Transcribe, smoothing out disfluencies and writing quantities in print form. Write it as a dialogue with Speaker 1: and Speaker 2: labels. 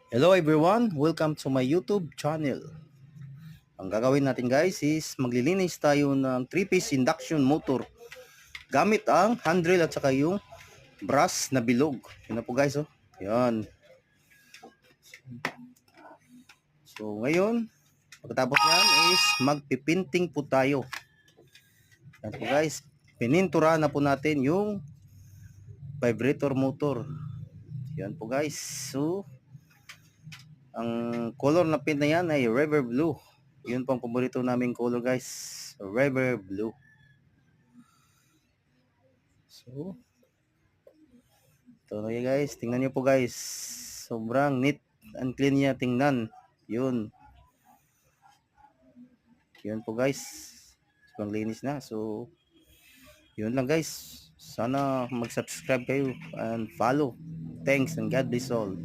Speaker 1: Hello everyone, welcome to my YouTube channel. Ang gagawin natin guys is maglilinis tayo ng 3-piece induction motor gamit ang handrail at saka yung brass na bilog. Yun na po guys oh. Yan. So ngayon, pagkatapos yan is magpipinting po tayo. Yan po guys, pinintura na po natin yung vibrator motor. Yan po guys. So ang color na paint na yan ay River Blue. Yun po ang paborito naming color guys. River Blue. So, ito na guys. Tingnan nyo po guys. Sobrang neat and clean niya tingnan. Yun. Yun po guys. Sobrang linis na. So, yun lang guys. Sana mag-subscribe kayo and follow. Thanks and God bless all.